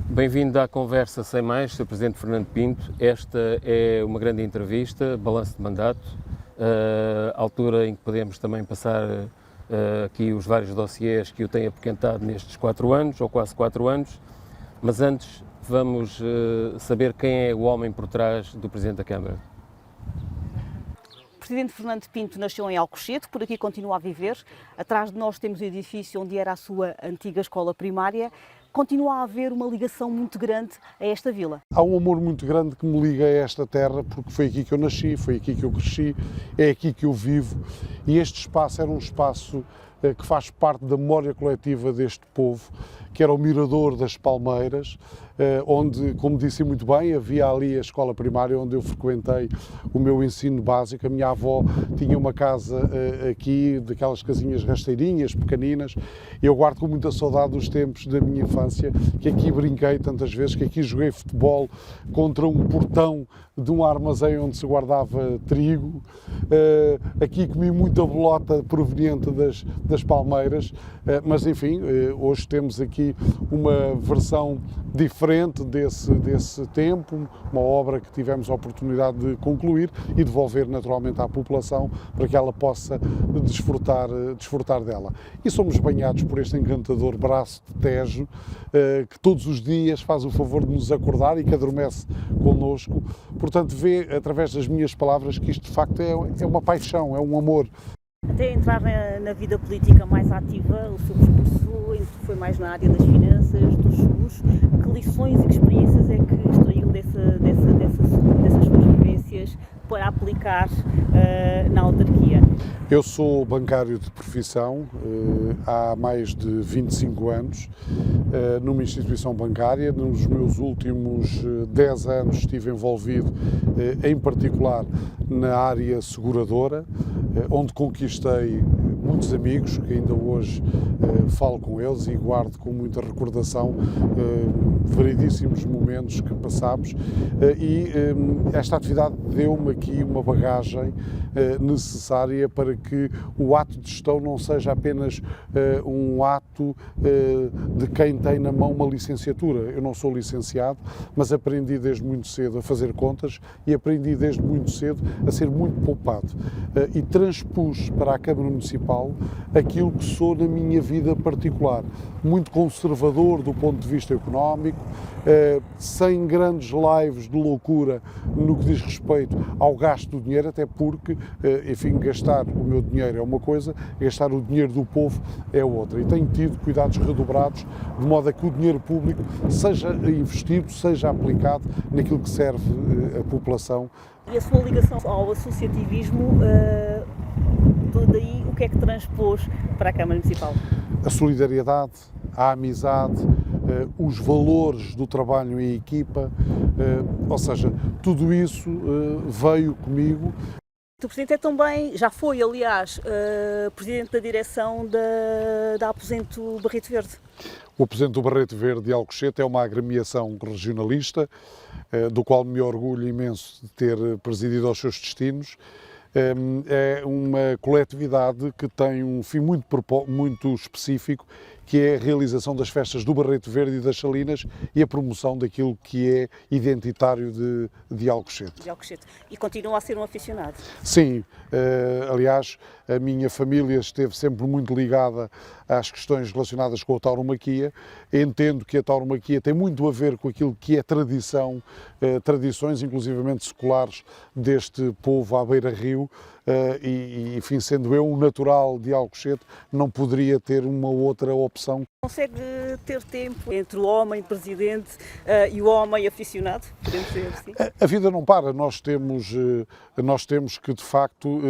Bem-vindo à Conversa Sem Mais, Sr. Presidente Fernando Pinto. Esta é uma grande entrevista, balanço de mandato, altura em que podemos também passar aqui os vários dossiês que o têm apoquentado nestes 4 anos, ou quase 4 anos, mas antes vamos saber quem é o homem por trás do Presidente da Câmara. O Presidente Fernando Pinto nasceu em Alcochete, por aqui continua a viver. Atrás de nós temos o edifício onde era a sua antiga escola primária. Continua a haver uma ligação muito grande a esta vila. Há um amor muito grande que me liga a esta terra, porque foi aqui que eu nasci, foi aqui que eu cresci, é aqui que eu vivo, e este espaço era um espaço que faz parte da memória coletiva deste povo, que era o Mirador das Palmeiras, onde, como disse muito bem, havia ali a escola primária onde eu frequentei o meu ensino básico. A minha avó tinha uma casa aqui, daquelas casinhas rasteirinhas, pequeninas. Eu guardo com muita saudade os tempos da minha infância, que aqui brinquei tantas vezes, que aqui joguei futebol contra um portão de um armazém onde se guardava trigo. Aqui comi muita bolota proveniente das palmeiras, mas enfim, hoje temos aqui uma versão diferente desse tempo, uma obra que tivemos a oportunidade de concluir e devolver naturalmente à população para que ela possa desfrutar dela. E somos banhados por este encantador braço de Tejo, que todos os dias faz o favor de nos acordar e que adormece connosco. Portanto, vê através das minhas palavras que isto de facto é uma paixão, é um amor. Até entrar na vida política mais ativa, o seu percurso foi mais na área das finanças, dos juros. Que lições e que experiências é que extraiu dessas suas vivências para aplicar na autarquia? Eu sou bancário de profissão há mais de 25 anos, numa instituição bancária. Nos meus últimos 10 anos estive envolvido, em particular, na área seguradora, onde conquistei muitos amigos, que ainda hoje falo com eles e guardo com muita recordação variedíssimos momentos que passámos, e esta atividade deu-me aqui uma bagagem necessária para que o ato de gestão não seja apenas um ato de quem tem na mão uma licenciatura. Eu não sou licenciado, mas aprendi desde muito cedo a fazer contas e aprendi desde muito cedo a ser muito poupado, e transpus para a Câmara Municipal aquilo que sou na minha vida particular, muito conservador do ponto de vista económico, sem grandes lives de loucura no que diz respeito ao gasto do dinheiro, até porque, enfim, gastar o meu dinheiro é uma coisa, gastar o dinheiro do povo é outra. E tenho tido cuidados redobrados de modo a que o dinheiro público seja investido, seja aplicado naquilo que serve a população. E a sua ligação ao associativismo, daí o que é que transpôs para a Câmara Municipal? A solidariedade, a amizade, os valores do trabalho em equipa, ou seja, tudo isso veio comigo. O Presidente é também, já foi aliás, Presidente da direção da Aposento Barreto Verde. O Aposento do Barreto Verde de Alcochete é uma agremiação regionalista, do qual me orgulho imenso de ter presidido aos seus destinos. É uma coletividade que tem um fim muito específico, que é a realização das festas do Barreto Verde e das Salinas e a promoção daquilo que é identitário de Alcochete. De Alcochete. E continua a ser um aficionado? Sim, aliás, a minha família esteve sempre muito ligada às questões relacionadas com a tauromaquia. Entendo que a tauromaquia tem muito a ver com aquilo que é tradição, tradições inclusivamente seculares deste povo à beira-rio, e enfim, sendo eu um natural de Alcochete, não poderia ter uma outra opção. Consegue ter tempo entre o homem presidente e o homem aficionado? Podemos dizer assim? A vida não para, nós temos que de facto,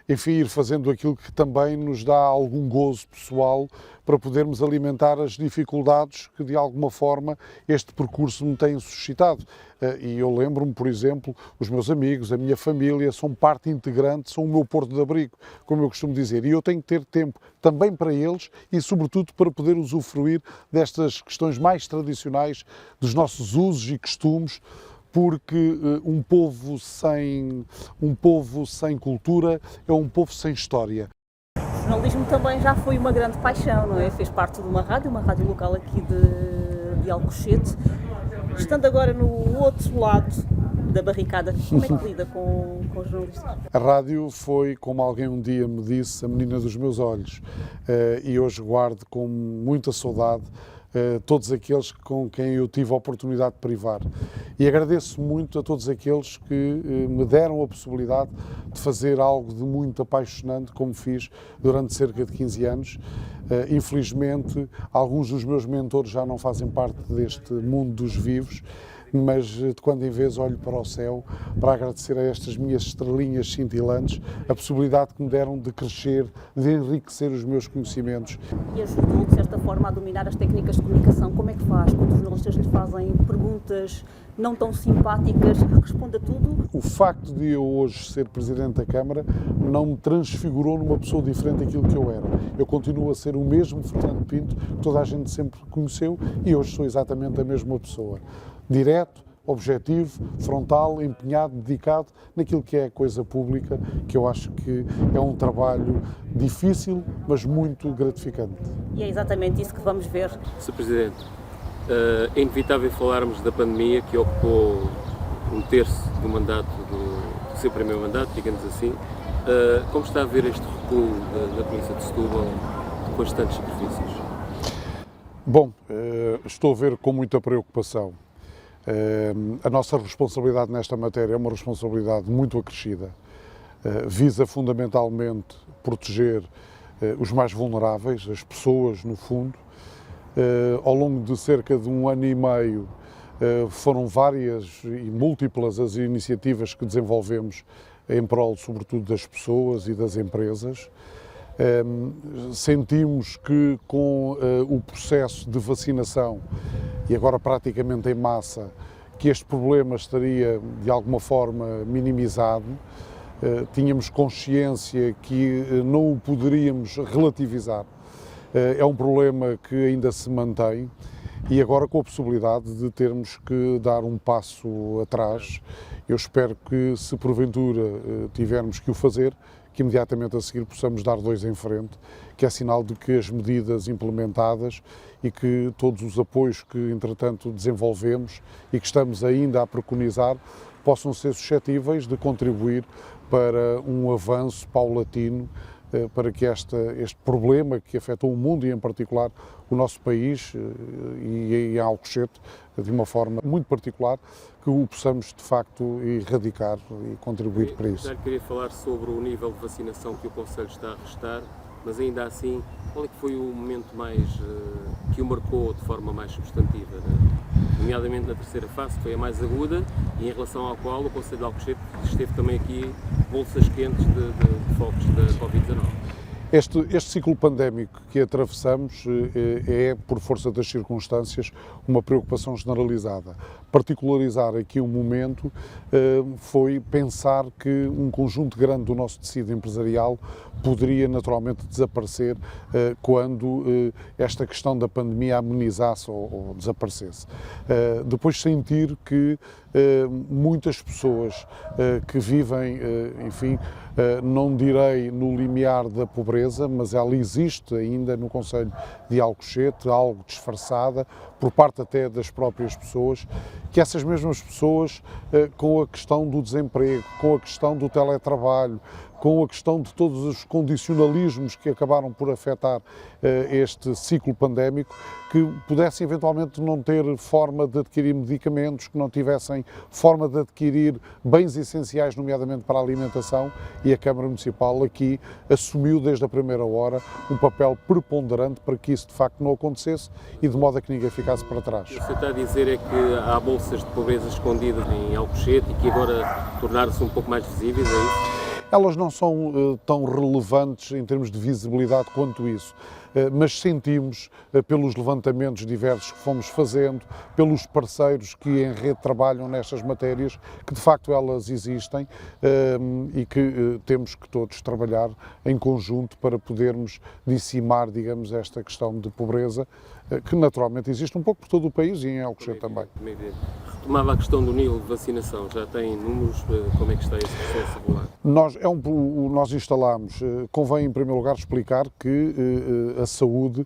enfim, ir fazendo aquilo que também nos dá algum gozo pessoal para podermos alimentar as dificuldades que de alguma forma este percurso me tem suscitado. E eu lembro-me, por exemplo, os meus amigos, a minha família são parte integrante, são o meu porto de abrigo, como eu costumo dizer, e eu tenho que ter tempo também para eles e sobretudo para poder usufruir destas questões mais tradicionais dos nossos usos e costumes, porque um povo sem cultura é um povo sem história. O jornalismo também já foi uma grande paixão, não é? Fez parte de uma rádio local aqui de Alcochete. Estando agora no outro lado da barricada, como é que lida com os jornalistas? A rádio foi, como alguém um dia me disse, a menina dos meus olhos, e hoje guardo com muita saudade todos aqueles com quem eu tive a oportunidade de privar. E agradeço muito a todos aqueles que me deram a possibilidade de fazer algo de muito apaixonante, como fiz durante cerca de 15 anos. Infelizmente, alguns dos meus mentores já não fazem parte deste mundo dos vivos, mas de quando em vez olho para o céu para agradecer a estas minhas estrelinhas cintilantes a possibilidade que me deram de crescer, de enriquecer os meus conhecimentos. E ajudou, de certa forma, a dominar as técnicas de comunicação. Como é que faz quando os jornalistas lhe fazem perguntas não tão simpáticas? Responde a tudo? O facto de eu hoje ser Presidente da Câmara não me transfigurou numa pessoa diferente daquilo que eu era. Eu continuo a ser o mesmo Fernando Pinto que toda a gente sempre conheceu e hoje sou exatamente a mesma pessoa. Direto, objetivo, frontal, empenhado, dedicado naquilo que é a coisa pública, que eu acho que é um trabalho difícil, mas muito gratificante. E é exatamente isso que vamos ver. Sr. Presidente, é inevitável falarmos da pandemia que ocupou um terço do mandato, do seu primeiro mandato, digamos assim. Como está a ver este recuo da província de Setúbal depois de tantos sacrifícios? Bom, estou a ver com muita preocupação. A nossa responsabilidade nesta matéria é uma responsabilidade muito acrescida. Visa fundamentalmente proteger os mais vulneráveis, as pessoas, no fundo. Ao longo de cerca de 1 ano e meio, foram várias e múltiplas as iniciativas que desenvolvemos em prol, sobretudo, das pessoas e das empresas. Sentimos que com o processo de vacinação, e agora praticamente em massa, que este problema estaria de alguma forma minimizado. Tínhamos consciência que não o poderíamos relativizar. É um problema que ainda se mantém e agora com a possibilidade de termos que dar um passo atrás. Eu espero que, se porventura tivermos que o fazer, que imediatamente a seguir possamos dar 2 em frente, que é sinal de que as medidas implementadas e que todos os apoios que, entretanto, desenvolvemos e que estamos ainda a preconizar possam ser suscetíveis de contribuir para um avanço paulatino para que este problema que afetou o mundo e, em particular, o nosso país e a Alcochete, de uma forma muito particular, que o possamos, de facto, erradicar e contribuir para isso. Já queria falar sobre o nível de vacinação que o Conselho está a restar, mas ainda assim, qual é que foi o momento mais que o marcou de forma mais substantiva? Nomeadamente na terceira fase, que foi a mais aguda, e em relação ao qual o Conselho de Alcochete esteve também aqui bolsas quentes de focos da Covid-19. Este ciclo pandémico que atravessamos é, por força das circunstâncias, uma preocupação generalizada. Particularizar aqui um momento foi pensar que um conjunto grande do nosso tecido empresarial poderia naturalmente desaparecer quando esta questão da pandemia amenizasse ou desaparecesse. Depois sentir que muitas pessoas que vivem, enfim, não direi no limiar da pobreza, mas ela existe ainda no Concelho de Alcochete, algo disfarçada, por parte até das próprias pessoas, que essas mesmas pessoas, com a questão do desemprego, com a questão do teletrabalho, com a questão de todos os condicionalismos que acabaram por afetar este ciclo pandémico, que pudessem eventualmente não ter forma de adquirir medicamentos, que não tivessem forma de adquirir bens essenciais, nomeadamente para a alimentação, e a Câmara Municipal aqui assumiu desde a primeira hora um papel preponderante para que isso de facto não acontecesse e de modo a que ninguém ficasse para trás. O que você está a dizer é que há bolsas de pobreza escondidas em Alcochete e que agora tornaram-se um pouco mais visíveis, é isso? Elas não são tão relevantes em termos de visibilidade quanto isso. mas sentimos, pelos levantamentos diversos que fomos fazendo, pelos parceiros que em rede trabalham nestas matérias, que de facto elas existem e que temos que todos trabalhar em conjunto para podermos dissimar, digamos, esta questão de pobreza, que naturalmente existe um pouco por todo o país e em Alcochete também. Retomava a questão do nível de vacinação, já tem números, como é que está esse processo regular? Nós instalámos, convém em primeiro lugar explicar que a saúde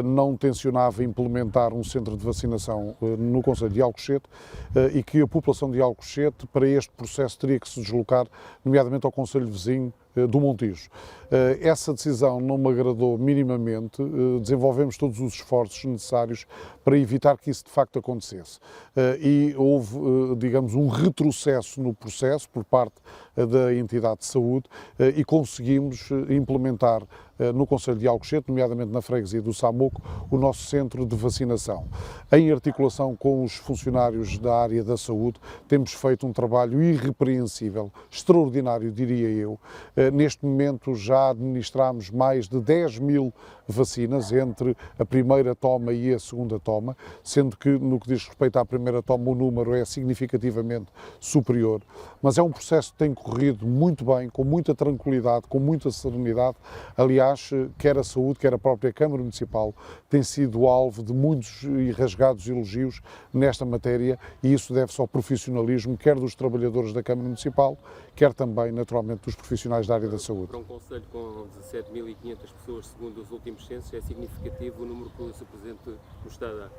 não tencionava implementar um centro de vacinação no concelho de Alcochete e que a população de Alcochete para este processo teria que se deslocar, nomeadamente ao concelho vizinho do Montijo. Essa decisão não me agradou minimamente, desenvolvemos todos os esforços necessários para evitar que isso de facto acontecesse. E houve, digamos, um retrocesso no processo por parte da entidade de saúde e conseguimos implementar no concelho de Alcochete, nomeadamente na freguesia do Samuco, o nosso centro de vacinação. Em articulação com os funcionários da área da saúde, temos feito um trabalho irrepreensível, extraordinário, diria eu. Neste momento já administramos mais de 10 mil vacinas entre a primeira toma e a segunda toma, sendo que no que diz respeito à primeira toma o número é significativamente superior, mas é um processo que tem corrido muito bem, com muita tranquilidade, com muita serenidade. Aliás, quer a saúde, quer a própria Câmara Municipal tem sido alvo de muitos e rasgados elogios nesta matéria e isso deve-se ao profissionalismo, quer dos trabalhadores da Câmara Municipal, quer também, naturalmente, dos profissionais da área da saúde. Para um concelho com 17.500 pessoas, segundo os últimos censos, é significativo o número que o Sr. Presidente nos está a dar.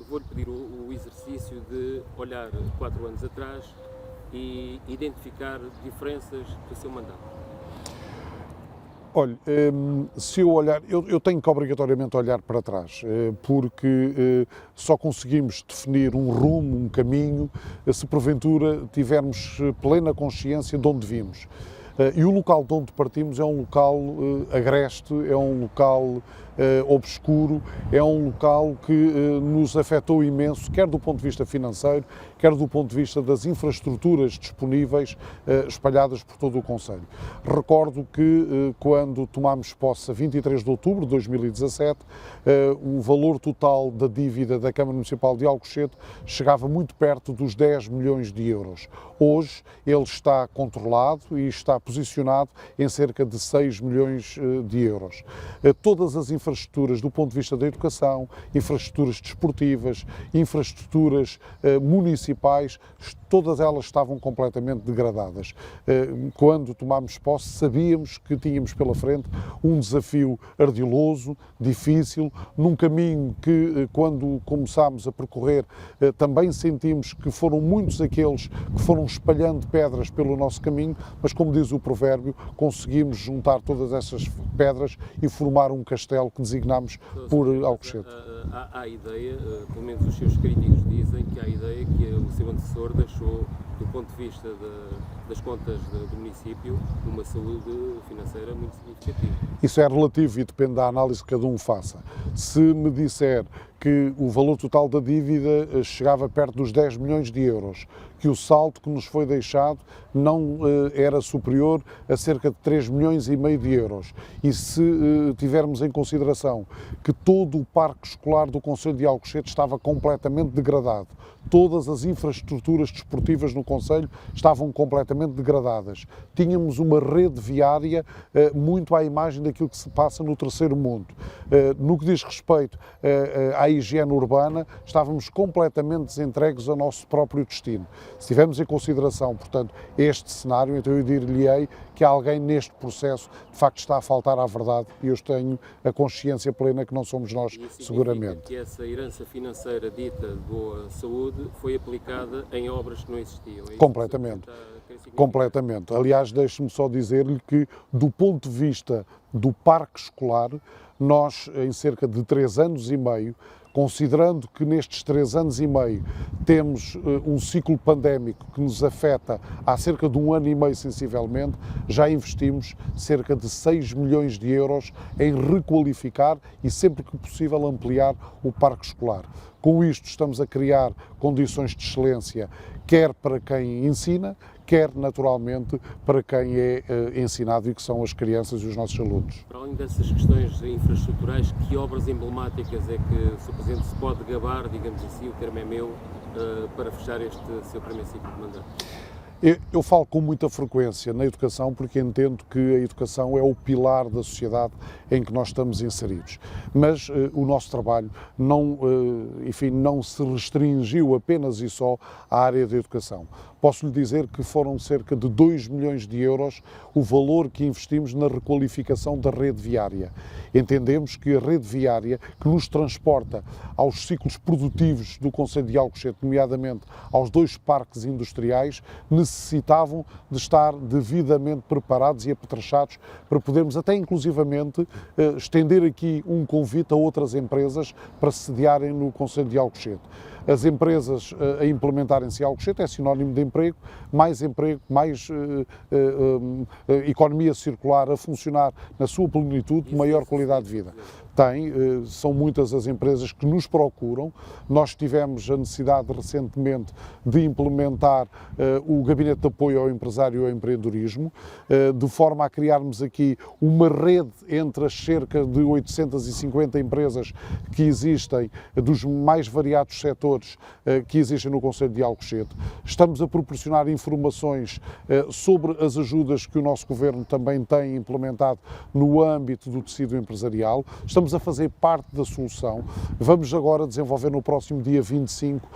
Vou-lhe pedir o exercício de olhar 4 anos atrás e identificar diferenças do seu mandato. Olha, se eu olhar, eu tenho que obrigatoriamente olhar para trás, porque só conseguimos definir um rumo, um caminho, se porventura tivermos plena consciência de onde vimos. E o local de onde partimos é um local agreste, é um local obscuro, é um local que nos afetou imenso, quer do ponto de vista financeiro, quer do ponto de vista das infraestruturas disponíveis espalhadas por todo o concelho. Recordo que quando tomámos posse a 23 de outubro de 2017, o valor total da dívida da Câmara Municipal de Alcochete chegava muito perto dos 10 milhões de euros. Hoje ele está controlado e está posicionado em cerca de 6 milhões de euros. Todas as infraestruturas do ponto de vista da educação, infraestruturas desportivas, infraestruturas municipais, todas elas estavam completamente degradadas. Quando tomámos posse, sabíamos que tínhamos pela frente um desafio ardiloso, difícil, num caminho que, quando começámos a percorrer, também sentimos que foram muitos aqueles que foram espalhando pedras pelo nosso caminho, mas, como diz o provérbio, conseguimos juntar todas essas pedras e formar um castelo que designámos por Alcochete. Há a ideia, pelo menos os seus críticos dizem que há a ideia que o seu antecessor deixou, do ponto de vista das contas do município, uma saúde financeira muito significativa. Isso é relativo e depende da análise que cada um faça. Se me disser que o valor total da dívida chegava perto dos 10 milhões de euros, que o saldo que nos foi deixado não era superior a cerca de 3 milhões e meio de euros. E se tivermos em consideração que todo o parque escolar do concelho de Alcochete estava completamente degradado, todas as infraestruturas desportivas no concelho estavam completamente degradadas, tínhamos uma rede viária muito à imagem daquilo que se passa no terceiro mundo. No que diz respeito à higiene urbana, estávamos completamente desentregues ao nosso próprio destino. Se tivermos em consideração, portanto, este cenário, então eu dir-lhe-ei que alguém neste processo de facto está a faltar à verdade e eu tenho a consciência plena que não somos nós, seguramente. Que essa herança financeira dita de boa saúde foi aplicada em obras que não existiam. É completamente. Completamente. Aliás, deixe-me só dizer-lhe que, do ponto de vista do parque escolar, nós, em cerca de 3 anos e meio, considerando que nestes 3 anos e meio temos um ciclo pandémico que nos afeta há cerca de 1 ano e meio sensivelmente, já investimos cerca de 6 milhões de euros em requalificar e sempre que possível ampliar o parque escolar. Com isto estamos a criar condições de excelência, quer para quem ensina, quer naturalmente para quem é ensinado e que são as crianças e os nossos alunos. Para além dessas questões infraestruturais, que obras emblemáticas é que o Sr. Presidente se pode gabar, digamos assim, o termo é meu, para fechar este seu primeiro ciclo de mandato? Eu falo com muita frequência na educação porque entendo que a educação é o pilar da sociedade em que nós estamos inseridos. Mas o nosso trabalho não se restringiu apenas e só à área da educação. Posso lhe dizer que foram cerca de 2 milhões de euros o valor que investimos na requalificação da rede viária. Entendemos que a rede viária que nos transporta aos ciclos produtivos do concelho de Alcochete, nomeadamente aos 2 parques industriais, necessitavam de estar devidamente preparados e apetrechados para podermos até inclusivamente estender aqui um convite a outras empresas para se sediarem no concelho de Alcochete. As empresas a implementarem-se em Alcochete é sinónimo de emprego, mais economia circular a funcionar na sua plenitude, maior qualidade de vida. São muitas as empresas que nos procuram. Nós tivemos a necessidade recentemente de implementar o Gabinete de Apoio ao Empresário e ao Empreendedorismo, de forma a criarmos aqui uma rede entre as cerca de 850 empresas que existem, dos mais variados setores que existem no concelho de Alcochete. Estamos a proporcionar informações sobre as ajudas que o nosso Governo também tem implementado no âmbito do tecido empresarial. Estamos a fazer parte da solução. Vamos agora desenvolver no próximo dia 25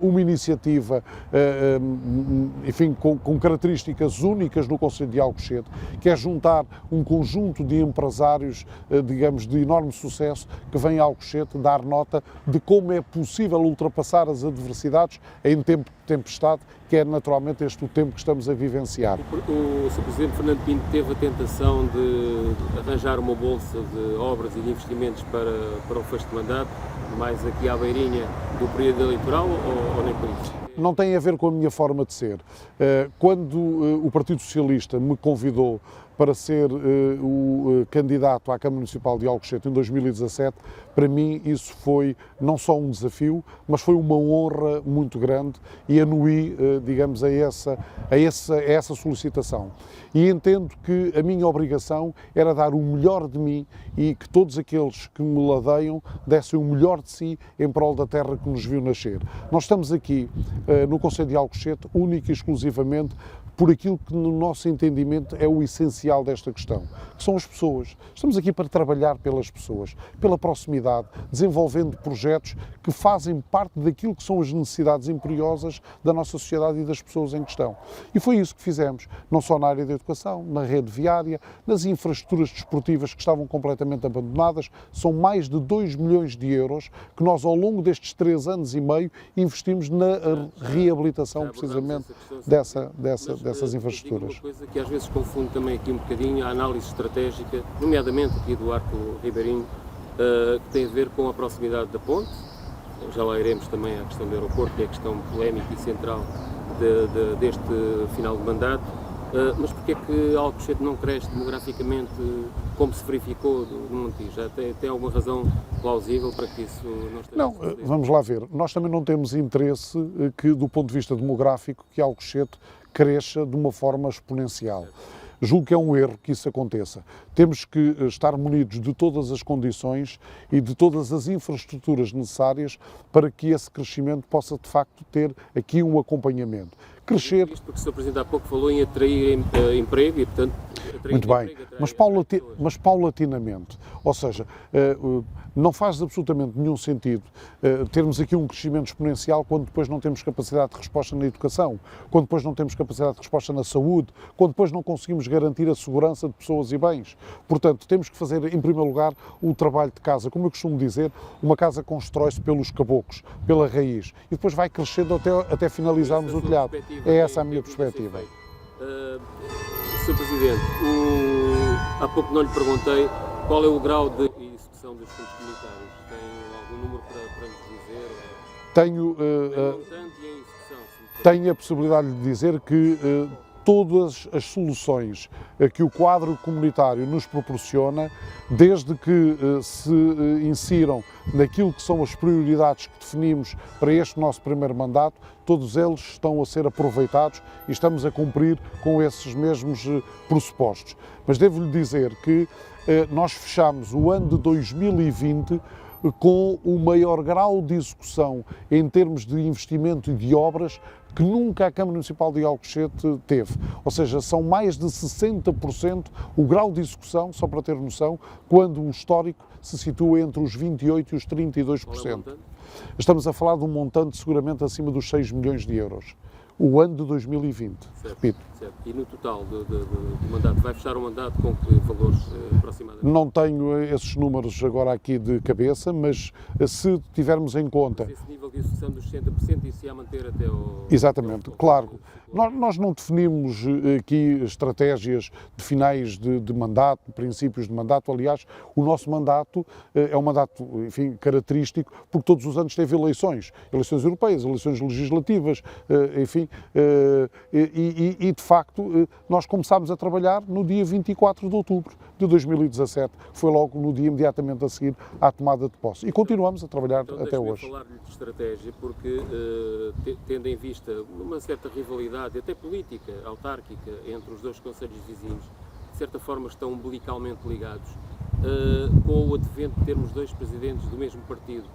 uma iniciativa, com características únicas no concelho de Alcochete, que é juntar um conjunto de empresários, digamos, de enorme sucesso, que vêm a Alcochete dar nota de como é possível ultrapassar as adversidades em tempo de tempestade, que é naturalmente este o tempo que estamos a vivenciar. O Sr. Presidente Fernando Pinto teve a tentação de arranjar uma bolsa de obras e de investimentos para o fecho de mandato, mais aqui à beirinha do período eleitoral, ou nem por isso? Não tem a ver com a minha forma de ser. Quando o Partido Socialista me convidou para ser o candidato à Câmara Municipal de Alcochete em 2017, para mim isso foi não só um desafio, mas foi uma honra muito grande e anuí, digamos, a essa solicitação. E entendo que a minha obrigação era dar o melhor de mim e que todos aqueles que me ladeiam dessem o melhor de si em prol da terra que nos viu nascer. Nós estamos aqui no concelho de Alcochete única e exclusivamente por aquilo que no nosso entendimento é o essencial desta questão, que são as pessoas. Estamos aqui para trabalhar pelas pessoas, pela proximidade, desenvolvendo projetos que fazem parte daquilo que são as necessidades imperiosas da nossa sociedade e das pessoas em questão. E foi isso que fizemos, não só na área da educação, na rede viária, nas infraestruturas desportivas que estavam completamente abandonadas. São mais de 2 milhões de euros que nós, ao longo destes 3 anos e meio, investimos na reabilitação, precisamente, dessas infraestruturas. Uma coisa que às vezes confunde também aqui um bocadinho a análise estratégica, nomeadamente aqui do Arco Ribeirinho, que tem a ver com a proximidade da ponte. Já lá iremos também à questão do aeroporto, que é a questão polémica e central deste final de mandato. Mas porquê é que Alcochete não cresce demograficamente como se verificou no Montijo? Já tem alguma razão plausível para que isso não esteja a suceder? Não, vamos lá ver. Nós também não temos interesse que, do ponto de vista demográfico, que Alcochete cresça de uma forma exponencial. Julgo que é um erro que isso aconteça. Temos que estar munidos de todas as condições e de todas as infraestruturas necessárias para que esse crescimento possa, de facto, ter aqui um acompanhamento. Crescer... Isto porque o Sr. Presidente há pouco falou em atrair emprego e, portanto... Muito bem, mas paulatinamente. Ou seja, não faz absolutamente nenhum sentido termos aqui um crescimento exponencial quando depois não temos capacidade de resposta na educação, quando depois não temos capacidade de resposta na saúde, quando depois não conseguimos garantir a segurança de pessoas e bens. Portanto, temos que fazer, em primeiro lugar, o trabalho de casa. Como eu costumo dizer, uma casa constrói-se pelos caboclos, pela raiz, e depois vai crescendo até finalizarmos o telhado. É essa a minha perspectiva. Sr. Presidente, há pouco não lhe perguntei qual é o grau de execução dos fundos comunitários. Tem algum número para nos dizer? Tenho a possibilidade de dizer que todas as soluções que o quadro comunitário nos proporciona, desde que se insiram naquilo que são as prioridades que definimos para este nosso primeiro mandato, todos eles estão a ser aproveitados e estamos a cumprir com esses mesmos pressupostos. Mas devo-lhe dizer que nós fechamos o ano de 2020 com o maior grau de execução em termos de investimento e de obras que nunca a Câmara Municipal de Alcochete teve. Ou seja, são mais de 60% o grau de execução, só para ter noção, quando o histórico se situa entre os 28% e os 32%. Estamos a falar de um montante seguramente acima dos 6 milhões de euros. O ano de 2020, certo, repito. Certo. E no total do mandato, vai fechar o mandato com que valores aproximadamente? Não tenho esses números agora aqui de cabeça, mas se tivermos em conta... Esse nível de execução dos 60%, isso ia manter até o... Exatamente, claro. Nós não definimos aqui estratégias de finais de mandato, princípios de mandato. Aliás, o nosso mandato é um mandato, enfim, característico, porque todos os anos teve eleições europeias, eleições legislativas, enfim, e de facto nós começámos a trabalhar no dia 24 de outubro de 2017, que foi logo no dia imediatamente a seguir à tomada de posse. E continuamos a trabalhar então, até hoje. Falar-lhe de estratégia, porque tendo em vista uma certa rivalidade, até política, autárquica, entre os dois concelhos vizinhos, de certa forma estão umbilicalmente ligados, com o advento de termos dois presidentes do mesmo partido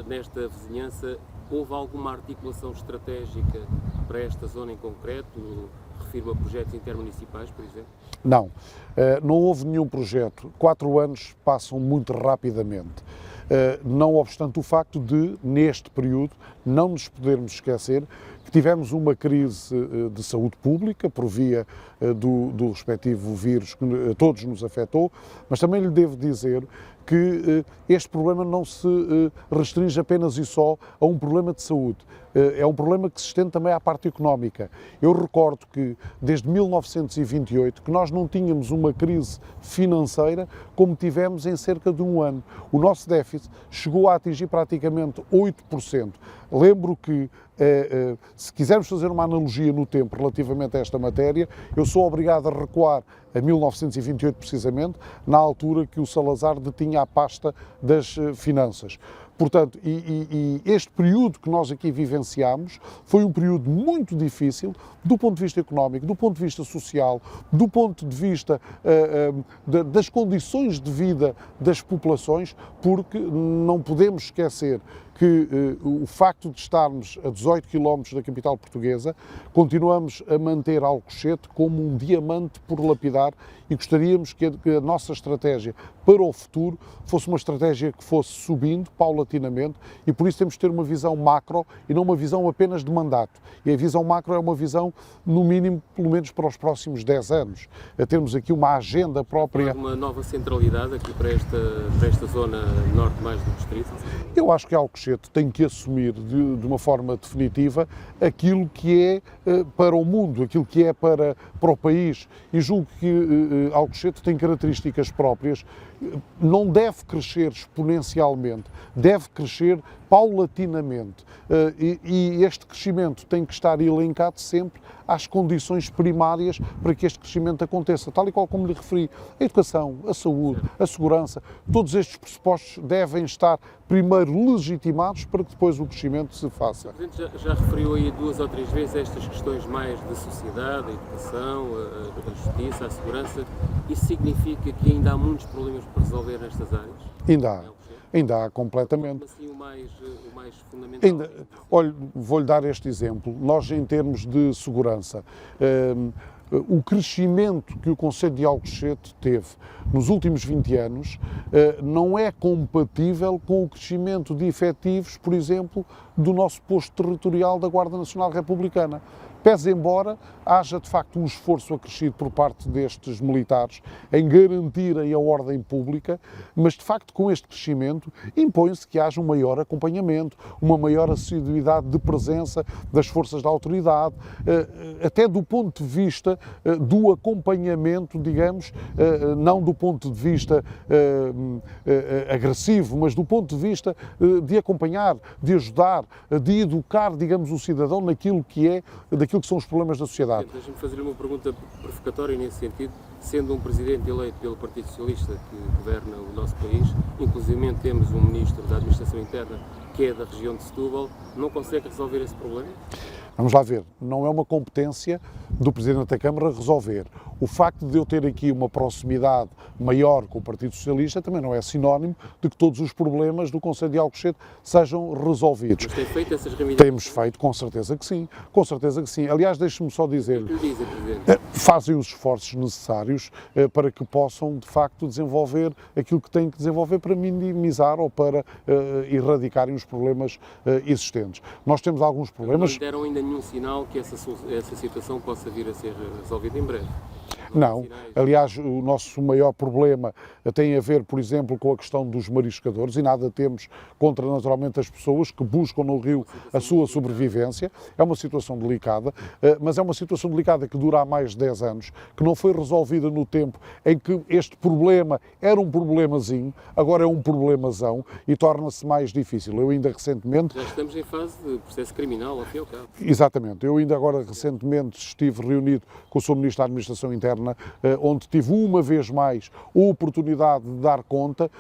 nesta vizinhança, houve alguma articulação estratégica para esta zona em concreto? Refiro a projetos intermunicipais, por exemplo? Não, não houve nenhum projeto. 4 anos passam muito rapidamente. Não obstante o facto de, neste período, não nos podermos esquecer que tivemos uma crise de saúde pública por via do respectivo vírus que a todos nos afetou, mas também lhe devo dizer que este problema não se restringe apenas e só a um problema de saúde. É um problema que se estende também à parte económica. Eu recordo que desde 1928 que nós não tínhamos uma crise financeira como tivemos em cerca de um ano. O nosso déficit chegou a atingir praticamente 8%. Lembro que, se quisermos fazer uma analogia no tempo relativamente a esta matéria, eu sou obrigado a recuar a 1928 precisamente, na altura que o Salazar detinha a pasta das finanças. Portanto, e este período que nós aqui vivenciámos foi um período muito difícil do ponto de vista económico, do ponto de vista social, do ponto de vista das condições de vida das populações, porque não podemos esquecer que o facto de estarmos a 18 km da capital portuguesa, continuamos a manter Alcochete como um diamante por lapidar e gostaríamos que a nossa estratégia para o futuro fosse uma estratégia que fosse subindo paulatinamente e por isso temos de ter uma visão macro e não uma visão apenas de mandato. E a visão macro é uma visão, no mínimo, pelo menos para os próximos 10 anos. A termos aqui uma agenda própria. Uma nova centralidade aqui para esta zona norte mais do distrito? Eu acho que Alcochete tem que assumir de uma forma definitiva aquilo que é para o mundo, aquilo que é para o país. E julgo que Alcochete tem características próprias. Não deve crescer exponencialmente, deve crescer paulatinamente. E este crescimento tem que estar elencado sempre às condições primárias para que este crescimento aconteça, tal e qual como lhe referi. A educação, a saúde, a segurança, todos estes pressupostos devem estar primeiro legitimados para que depois o crescimento se faça. O Presidente já referiu aí 2 ou 3 vezes estas questões mais de sociedade, a educação, a justiça, a segurança. Isso significa que ainda há muitos problemas para resolver nestas áreas? Ainda há completamente. Assim, o mais fundamental. Olha, vou-lhe dar este exemplo. Nós, em termos de segurança, o crescimento que o Concelho de Alcochete teve nos últimos 20 anos não é compatível com o crescimento de efetivos, por exemplo, do nosso posto territorial da Guarda Nacional Republicana. Pese embora haja de facto um esforço acrescido por parte destes militares em garantirem a ordem pública, mas de facto com este crescimento impõe-se que haja um maior acompanhamento, uma maior assiduidade de presença das forças da autoridade, até do ponto de vista do acompanhamento, digamos, não do ponto de vista agressivo, mas do ponto de vista de acompanhar, de ajudar, de educar, digamos, o cidadão naquilo que é, daquilo aquilo que são os problemas da sociedade. Deixa-me fazer uma pergunta provocatória nesse sentido. Sendo um presidente eleito pelo Partido Socialista que governa o nosso país, inclusive temos um ministro da Administração Interna que é da região de Setúbal, não consegue resolver esse problema? Vamos lá ver, não é uma competência do Presidente da Câmara resolver. O facto de eu ter aqui uma proximidade maior com o Partido Socialista também não é sinónimo de que todos os problemas do Concelho de Alcochete sejam resolvidos. Mas tem feito essas reivindicações? Temos feito, com certeza que sim, com certeza que sim. Aliás, deixe-me só dizer, O que lhe dizem, Presidente? fazem os esforços necessários para que possam, de facto, desenvolver aquilo que têm que desenvolver para minimizar ou para erradicarem os problemas existentes. Nós temos alguns problemas... Não deram ainda nenhum sinal que essa situação possa vir a ser resolvida em breve? Não, aliás, o nosso maior problema tem a ver, por exemplo, com a questão dos mariscadores e nada temos contra, naturalmente, as pessoas que buscam no rio a sua sobrevivência. É uma situação delicada, mas é uma situação delicada que dura há mais de 10 anos, que não foi resolvida no tempo em que este problema era um problemazinho, agora é um problemazão e torna-se mais difícil. Eu ainda recentemente... Já estamos em fase de processo criminal, ao fim e ao cabo. Exatamente. Eu ainda agora recentemente estive reunido com o Sr. Ministro da Administração Interna, onde tive uma vez mais a oportunidade de dar conta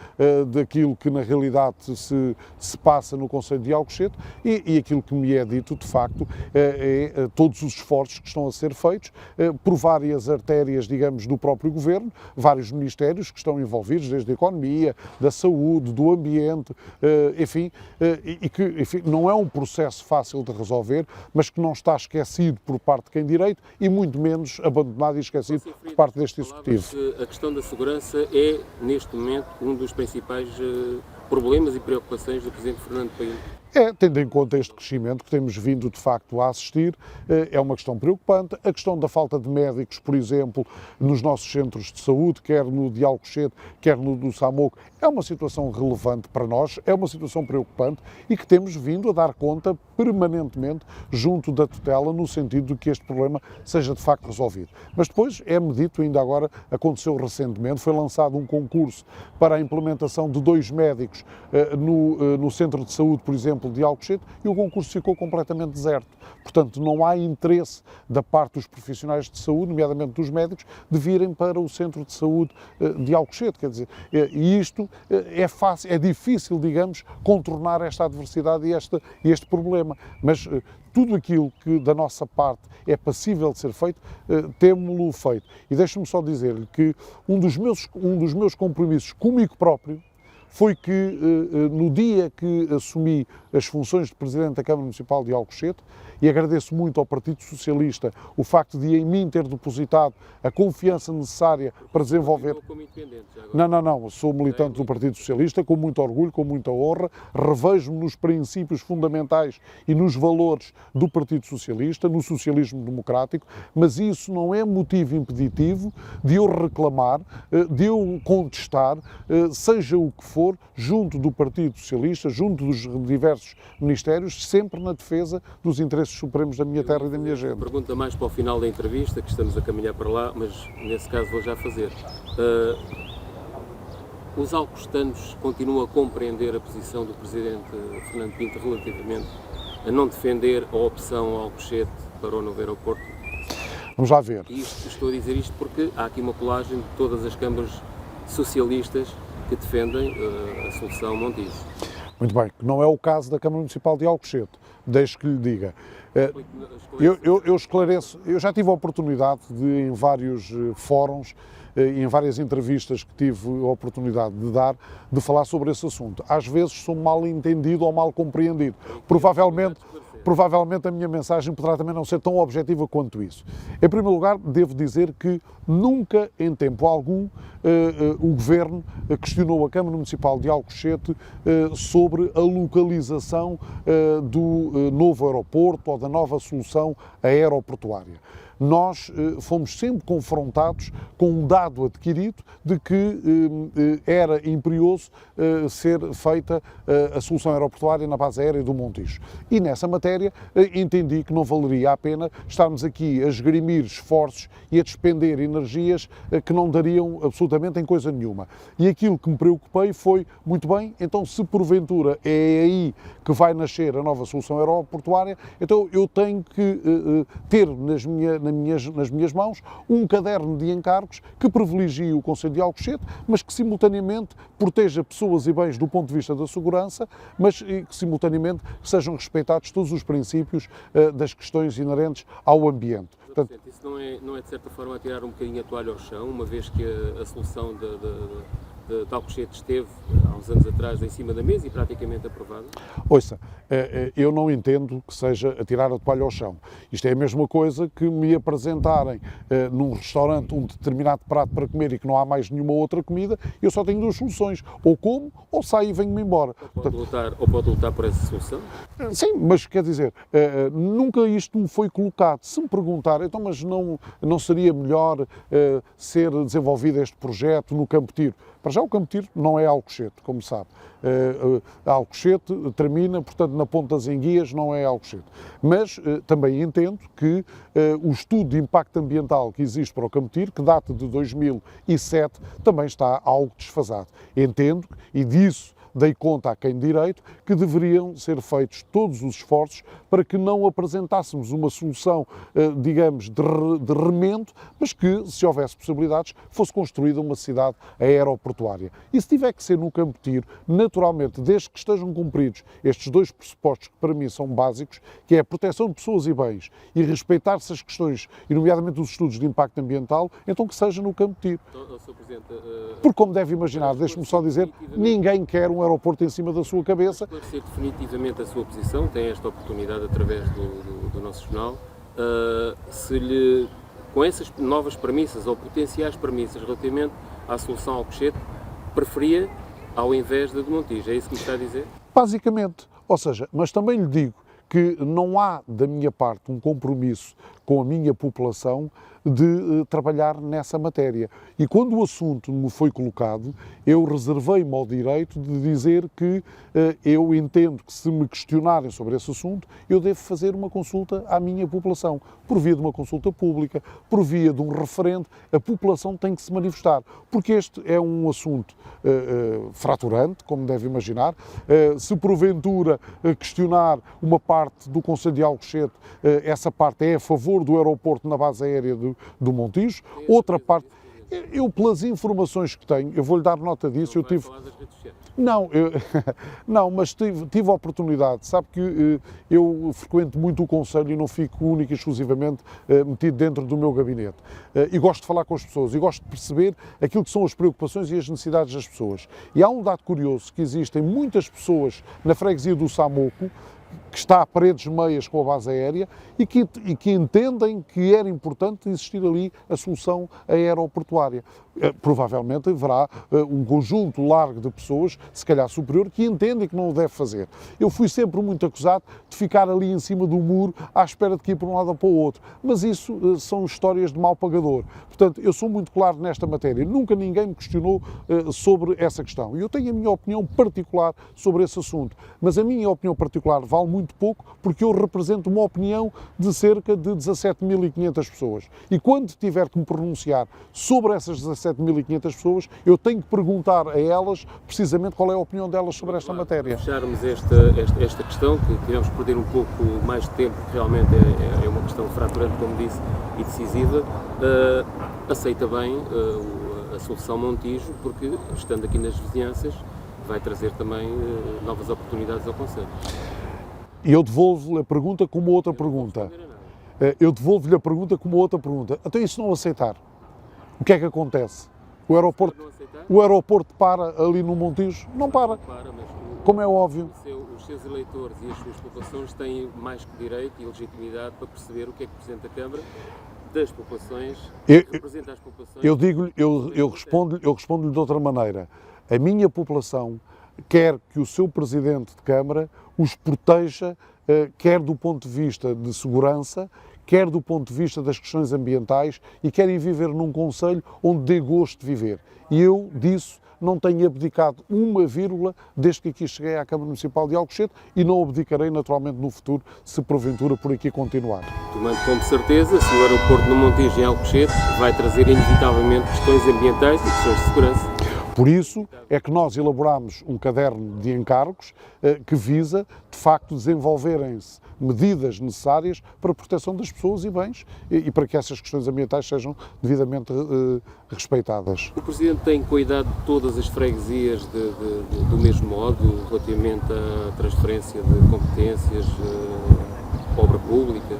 daquilo que na realidade se passa no Concelho de Alcochete e aquilo que me é dito, de facto, é todos os esforços que estão a ser feitos por várias artérias, digamos, do próprio Governo, vários ministérios que estão envolvidos, desde a Economia, da Saúde, do Ambiente, enfim, e que enfim, não é um processo fácil de resolver, mas que não está esquecido por parte de quem direito e muito menos abandonado e esquecido por parte deste Executivo. A questão da segurança é, neste momento, um dos principais problemas e preocupações do Presidente Fernando Pinto. Tendo em conta este crescimento que temos vindo de facto a assistir, é uma questão preocupante. A questão da falta de médicos, por exemplo, nos nossos centros de saúde, quer no de Alcochete, quer no do Samoco, é uma situação relevante para nós, é uma situação preocupante e que temos vindo a dar conta permanentemente junto da tutela no sentido de que este problema seja de facto resolvido. Mas depois, é-me dito, ainda agora aconteceu recentemente, foi lançado um concurso para a implementação de 2 médicos no centro de saúde, por exemplo, de Alcochete, e o concurso ficou completamente deserto. Portanto, não há interesse da parte dos profissionais de saúde, nomeadamente dos médicos, de virem para o centro de saúde de Alcochete. Quer dizer, e isto é difícil, digamos, contornar esta adversidade e este problema. Mas tudo aquilo que da nossa parte é passível de ser feito, temos-lo feito. E deixe-me só dizer-lhe que um dos meus compromissos comigo próprio foi que no dia que assumi as funções de Presidente da Câmara Municipal de Alcochete, e agradeço muito ao Partido Socialista o facto de em mim ter depositado a confiança necessária para desenvolver... Como independente, já agora. Não, sou militante do Partido Socialista, com muito orgulho, com muita honra, revejo-me nos princípios fundamentais e nos valores do Partido Socialista, no socialismo democrático, mas isso não é motivo impeditivo de eu reclamar, de eu contestar, seja o que for, junto do Partido Socialista, junto dos diversos ministérios, sempre na defesa dos interesses supremos da minha terra e da minha gente. Pergunta mais para o final da entrevista, que estamos a caminhar para lá, mas nesse caso vou já fazer. Os alcochetanos continuam a compreender a posição do Presidente Fernando Pinto relativamente a não defender a opção Alcochete para o novo aeroporto? Vamos lá ver. Estou a dizer isto porque há aqui uma colagem de todas as câmaras socialistas que defendem a solução Montijo. Muito bem, não é o caso da Câmara Municipal de Alcochete, deixe que lhe diga. Eu esclareço, eu já tive a oportunidade de, em vários fóruns e em várias entrevistas que tive a oportunidade de dar, de falar sobre esse assunto. Às vezes sou mal entendido ou mal compreendido. Provavelmente a minha mensagem poderá também não ser tão objetiva quanto isso. Em primeiro lugar, devo dizer que nunca, em tempo algum, o Governo questionou a Câmara Municipal de Alcochete sobre a localização do novo aeroporto ou da nova solução aeroportuária. nós fomos sempre confrontados com um dado adquirido de que era imperioso ser feita a solução aeroportuária na base aérea do Montijo. E nessa matéria entendi que não valeria a pena estarmos aqui a esgrimir esforços e a despender energias que não dariam absolutamente em coisa nenhuma. E aquilo que me preocupei foi, muito bem, então se porventura é aí que vai nascer a nova solução aeroportuária, então eu tenho que ter nas minhas mãos um caderno de encargos que privilegie o Conselho de Alcochete, mas que simultaneamente proteja pessoas e bens do ponto de vista da segurança, mas que simultaneamente sejam respeitados todos os princípios das questões inerentes ao ambiente. Portanto, isso não é de certa forma a tirar um bocadinho a toalha ao chão, uma vez que a solução de Alcochete esteve há uns anos atrás em cima da mesa e praticamente aprovada? Ouça, eu não entendo que seja a tirar a toalha ao chão. Isto é a mesma coisa que me apresentarem num restaurante um determinado prato para comer e que não há mais nenhuma outra comida, eu só tenho duas soluções, ou como, ou saio e venho-me embora. Ou pode lutar por essa solução? Sim, mas quer dizer, nunca isto me foi colocado. Se me perguntar, então, mas não seria melhor ser desenvolvido este projeto no Campo Tiro? Para já o Campo Tiro não é Alcochete, como sabe. Alcochete termina, portanto, na Ponta das Enguias, não é Alcochete. Mas também entendo que o estudo de impacto ambiental que existe para o Campo Tiro, que data de 2007, também está algo desfasado. Entendo, e disso dei conta a quem de direito, que deveriam ser feitos todos os esforços para que não apresentássemos uma solução, digamos, de remendo, mas que, se houvesse possibilidades, fosse construída uma cidade aeroportuária. E se tiver que ser no Campo Tiro, naturalmente, desde que estejam cumpridos estes dois pressupostos que para mim são básicos, que é a proteção de pessoas e bens e respeitar-se as questões, e nomeadamente os estudos de impacto ambiental, então que seja no Campo Tiro. Sr. Presidente, porque, como deve imaginar, deixe-me só dizer, ninguém quer um aeroporto em cima da sua cabeça. Para esclarecer definitivamente a sua posição, tem esta oportunidade através do nosso jornal, com essas novas premissas ou potenciais premissas relativamente à solução Alcochete, preferia ao invés da de Montijo, é isso que me está a dizer? Basicamente, ou seja, mas também lhe digo que não há da minha parte um compromisso com a minha população de trabalhar nessa matéria. E quando o assunto me foi colocado, eu reservei-me ao direito de dizer que eu entendo que se me questionarem sobre esse assunto, eu devo fazer uma consulta à minha população, por via de uma consulta pública, por via de um referendo. A população tem que se manifestar, porque este é um assunto fraturante, como deve imaginar. Se porventura questionar uma parte do Conselho de Alcochete, essa parte é a favor do aeroporto na base aérea do Montijo, outra parte, eu pelas informações que tenho, eu vou-lhe dar nota disso, não, mas tive a oportunidade, sabe que eu frequento muito o Conselho e não fico única e exclusivamente metido dentro do meu gabinete. E gosto de falar com as pessoas e gosto de perceber aquilo que são as preocupações e as necessidades das pessoas. E há um dado curioso, que existem muitas pessoas na freguesia do Samoco, que está a paredes meias com a base aérea e que entendem que era importante existir ali a solução aeroportuária. Provavelmente haverá um conjunto largo de pessoas, se calhar superior, que entendem que não o deve fazer. Eu fui sempre muito acusado de ficar ali em cima do muro à espera de que ir para um lado ou para o outro, mas isso são histórias de mau pagador. Portanto, eu sou muito claro nesta matéria, nunca ninguém me questionou sobre essa questão. E eu tenho a minha opinião particular sobre esse assunto, mas a minha opinião particular vale muito pouco porque eu represento uma opinião de cerca de 17.500 pessoas. E quando tiver que me pronunciar sobre essas 17.500 pessoas, eu tenho que perguntar a elas precisamente qual é a opinião delas sobre esta matéria. Para fecharmos esta questão, que tivemos que perder um pouco mais de tempo, que realmente é uma questão fraturante, como disse, e decisiva, aceita bem a solução Montijo, porque estando aqui nas vizinhanças vai trazer também novas oportunidades ao Conselho. E eu devolvo-lhe a pergunta com uma outra pergunta. Então, e se não aceitar? O que é que acontece? O aeroporto para ali no Montijo? Não para. Como é óbvio. Os seus eleitores e as suas populações têm mais que direito e legitimidade para perceber o que é que o Presidente da Câmara das populações representa as populações. Eu respondo-lhe de outra maneira. A minha população quer que o seu Presidente de Câmara os proteja, quer do ponto de vista de segurança, quer do ponto de vista das questões ambientais e querem viver num concelho onde dê gosto de viver. E eu disso não tenho abdicado uma vírgula desde que aqui cheguei à Câmara Municipal de Alcochete e não abdicarei naturalmente no futuro, se porventura por aqui continuar. Tomando como certeza, se o aeroporto no Montijo em Alcochete vai trazer inevitavelmente questões ambientais e questões de segurança. Por isso é que nós elaboramos um caderno de encargos que visa, de facto, desenvolverem-se medidas necessárias para a proteção das pessoas e bens e para que essas questões ambientais sejam devidamente respeitadas. O Presidente tem cuidado de todas as freguesias do mesmo modo, relativamente à transferência de competências, obra pública?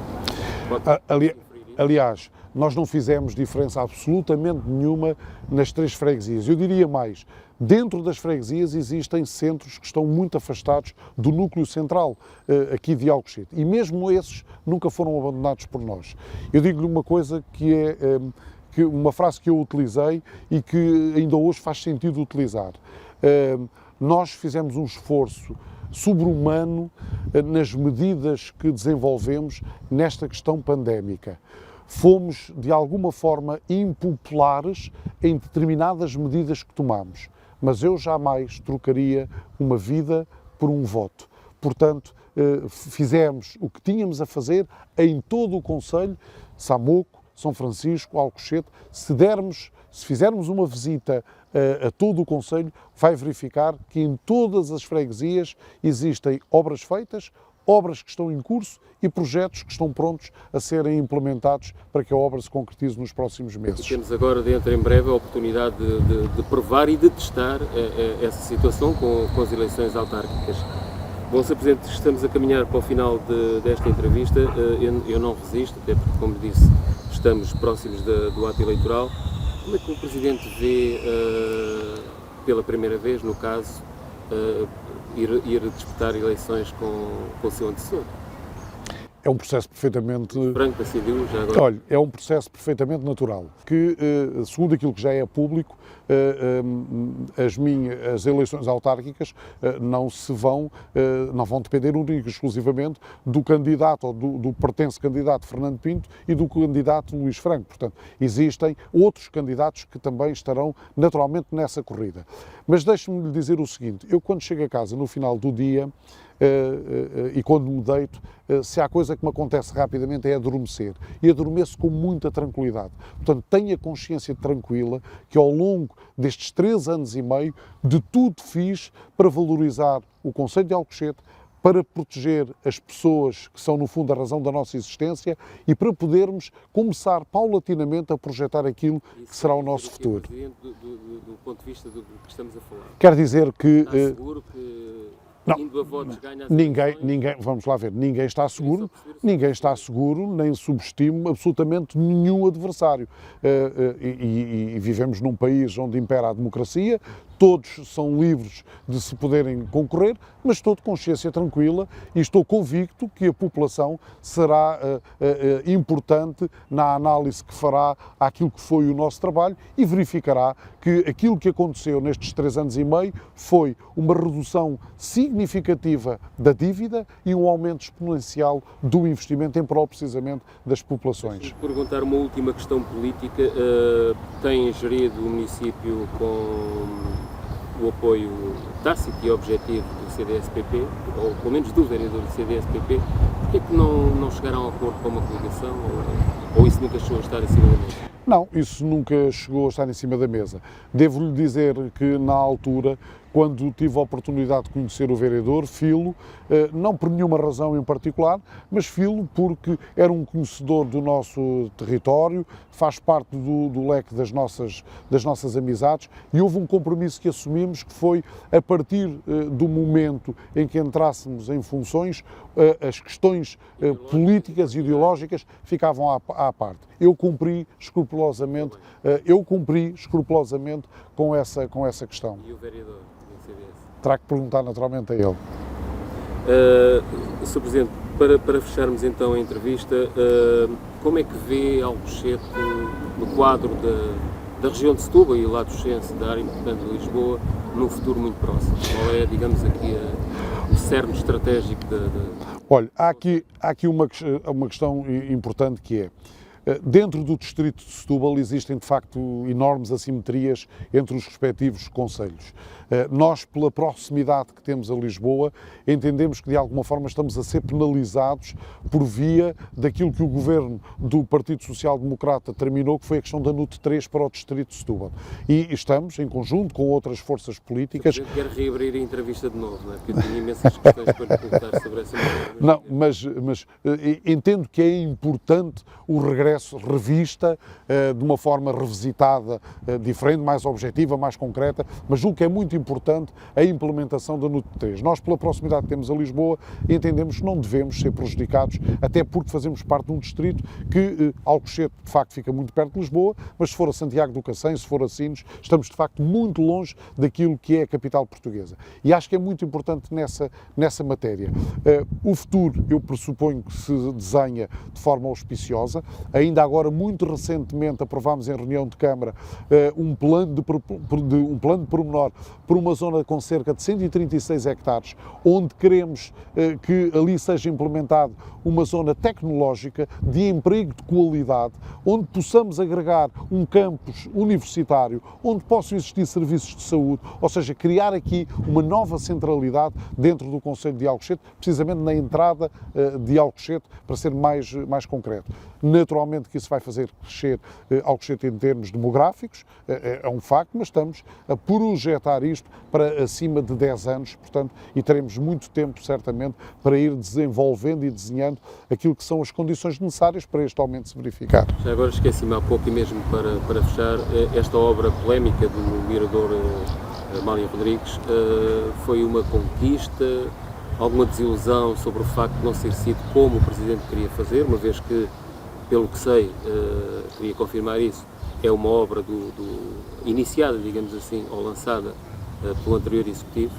Aliás, nós não fizemos diferença absolutamente nenhuma nas 3 freguesias. Eu diria mais, dentro das freguesias existem centros que estão muito afastados do núcleo central aqui de Alcochete. E mesmo esses nunca foram abandonados por nós. Eu digo-lhe uma coisa que é uma frase que eu utilizei e que ainda hoje faz sentido utilizar. Nós fizemos um esforço sobre-humano nas medidas que desenvolvemos nesta questão pandémica. Fomos, de alguma forma, impopulares em determinadas medidas que tomamos, mas eu jamais trocaria uma vida por um voto. Portanto, fizemos o que tínhamos a fazer em todo o concelho, Samoco, São Francisco, Alcochete. Se fizermos uma visita a todo o concelho, vai verificar que em todas as freguesias existem obras feitas, obras que estão em curso e projetos que estão prontos a serem implementados para que a obra se concretize nos próximos meses. E temos agora, dentro em breve, a oportunidade de provar e de testar essa situação com as eleições autárquicas. Bom, Sr. Presidente, estamos a caminhar para o final desta entrevista. Eu não resisto, até porque, como disse, estamos próximos do ato eleitoral. Como é que o Presidente vê, pela primeira vez, no caso, ir disputar eleições com o seu antecessor? É um processo perfeitamente... Branco decidiu já agora? Olha, é um processo perfeitamente natural, que, segundo aquilo que já é público, as eleições autárquicas não vão depender única e exclusivamente do candidato ou do pertence candidato Fernando Pinto e do candidato Luís Franco. Portanto, existem outros candidatos que também estarão naturalmente nessa corrida. Mas deixe-me lhe dizer o seguinte, eu quando chego a casa no final do dia e quando me deito, se há coisa que me acontece rapidamente é adormecer. E adormeço com muita tranquilidade. Portanto, tenha consciência tranquila que ao longo destes 3 anos e meio de tudo fiz para valorizar o concelho de Alcochete, para proteger as pessoas que são, no fundo, a razão da nossa existência e para podermos começar paulatinamente a projetar aquilo que será o nosso futuro. Do ponto de vista do que estamos a falar. Quer dizer que... Está seguro que... Não, indo a votos, ganha as ninguém, vamos lá ver, ninguém está seguro, nem subestimo absolutamente nenhum adversário. E vivemos num país onde impera a democracia, todos são livres de se poderem concorrer, mas estou de consciência tranquila e estou convicto que a população será importante na análise que fará àquilo que foi o nosso trabalho e verificará que aquilo que aconteceu nestes 3 anos e meio foi uma redução significativa da dívida e um aumento exponencial do investimento em prol precisamente das populações. Vou perguntar uma última questão política. Tem gerido o município com o apoio tácito e objetivo do CDS-PP, ou pelo menos do vereador do CDS-PP. Porquê é que não chegaram a um acordo para uma coligação ou isso nunca chegou a estar acima da mesa? Não, isso nunca chegou a estar em cima da mesa. Devo-lhe dizer que, na altura, quando tive a oportunidade de conhecer o vereador, filo, não por nenhuma razão em particular, mas filo porque era um conhecedor do nosso território, faz parte do leque das nossas amizades e houve um compromisso que assumimos que foi, a partir do momento em que entrássemos em funções, as questões políticas e ideológicas ficavam à parte. Eu cumpri escrupulosamente com essa questão. E o vereador do CDS? Terá que perguntar naturalmente a ele. Sr. Presidente, para fecharmos então a entrevista, como é que vê Alcochete no quadro da região de Setúbal e lá do Xense, da área importante de Lisboa, num futuro muito próximo? Qual é, digamos aqui, o cerne estratégico da... Olha, há aqui uma questão importante que é, dentro do distrito de Setúbal existem de facto enormes assimetrias entre os respectivos concelhos. Nós, pela proximidade que temos a Lisboa, entendemos que de alguma forma estamos a ser penalizados por via daquilo que o governo do Partido Social Democrata terminou, que foi a questão da NUT 3 para o distrito de Setúbal. E estamos, em conjunto com outras forças políticas... Quero reabrir a entrevista de novo, não é? Porque eu tinha imensas questões para lhe colocar sobre essa matéria. Não, mas entendo que é importante o regresso, revista, de uma forma revisitada, diferente, mais objetiva, mais concreta, mas julgo que é muito importante a implementação da NUT 3. Nós, pela proximidade que temos a Lisboa, entendemos que não devemos ser prejudicados, até porque fazemos parte de um distrito que, Alcochete, de facto, fica muito perto de Lisboa, mas se for a Santiago do Cacém, se for a Sines, estamos, de facto, muito longe daquilo que é a capital portuguesa. E acho que é muito importante nessa matéria. O futuro, eu pressuponho que se desenha de forma auspiciosa. Ainda agora, muito recentemente, aprovámos em reunião de Câmara um plano de pormenor por uma zona com cerca de 136 hectares, onde queremos que ali seja implementado uma zona tecnológica de emprego de qualidade, onde possamos agregar um campus universitário, onde possam existir serviços de saúde, ou seja, criar aqui uma nova centralidade dentro do concelho de Alcochete, precisamente na entrada de Alcochete, para ser mais concreto. Naturalmente que isso vai fazer crescer Alcochete em termos demográficos, é um facto, mas estamos a projetar isto para acima de 10 anos, portanto, e teremos muito tempo, certamente, para ir desenvolvendo e desenhando aquilo que são as condições necessárias para este aumento se verificar. Já agora esqueci-me há pouco, e mesmo para fechar, esta obra polémica do mirador Amália Rodrigues foi uma conquista, alguma desilusão sobre o facto de não ser sido como o Presidente queria fazer, uma vez que, pelo que sei, queria confirmar isso, é uma obra iniciada, digamos assim, ou lançada pelo anterior Executivo?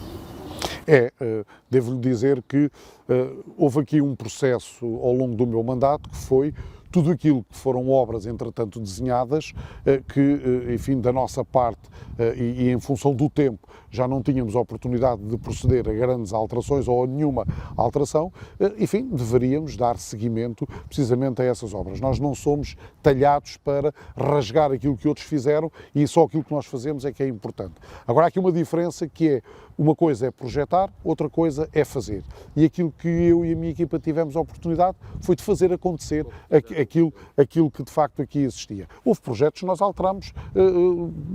Devo-lhe dizer que houve aqui um processo ao longo do meu mandato que foi tudo aquilo que foram obras, entretanto, desenhadas, que, enfim, da nossa parte e em função do tempo, já não tínhamos a oportunidade de proceder a grandes alterações ou a nenhuma alteração, enfim, deveríamos dar seguimento precisamente a essas obras. Nós não somos talhados para rasgar aquilo que outros fizeram e só aquilo que nós fazemos é que é importante. Agora, há aqui uma diferença que é, uma coisa é projetar, outra coisa é fazer. E aquilo que eu e a minha equipa tivemos a oportunidade foi de fazer acontecer aquilo que de facto aqui existia. Houve projetos que nós alteramos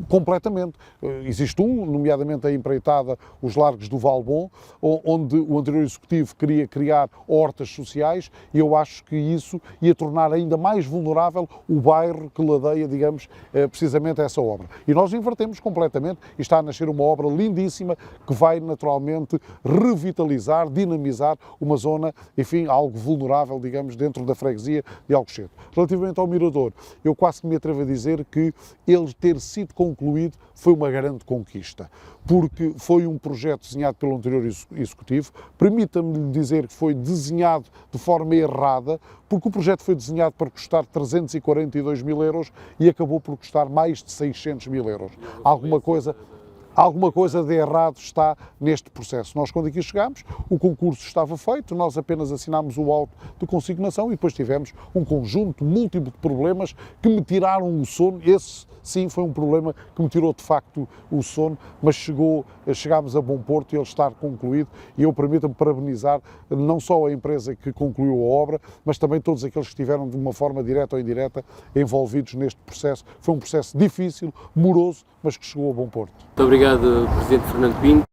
completamente. Existe nomeadamente a empreitada Os Largos do Valbom, onde o anterior Executivo queria criar hortas sociais e eu acho que isso ia tornar ainda mais vulnerável o bairro que ladeia, digamos, precisamente essa obra. E nós invertemos completamente e está a nascer uma obra lindíssima que vai naturalmente revitalizar, dinamizar uma zona, enfim, algo vulnerável, digamos, dentro da freguesia de Alcochete. Relativamente ao mirador, eu quase que me atrevo a dizer que ele ter sido concluído foi uma grande conquista, porque foi um projeto desenhado pelo anterior Executivo. Permita-me dizer que foi desenhado de forma errada, porque o projeto foi desenhado para custar 342 mil euros e acabou por custar mais de 600 mil euros. Alguma coisa de errado está neste processo. Nós, quando aqui chegámos, o concurso estava feito, nós apenas assinámos o auto de consignação e depois tivemos um conjunto múltiplo de problemas que me tiraram o sono. Esse, sim, foi um problema que me tirou, de facto, o sono, mas chegámos a bom porto e ele está concluído e eu permito-me parabenizar não só a empresa que concluiu a obra, mas também todos aqueles que estiveram, de uma forma direta ou indireta, envolvidos neste processo. Foi um processo difícil, moroso, mas que chegou a bom porto. Muito obrigado, Presidente Fernando Pinto.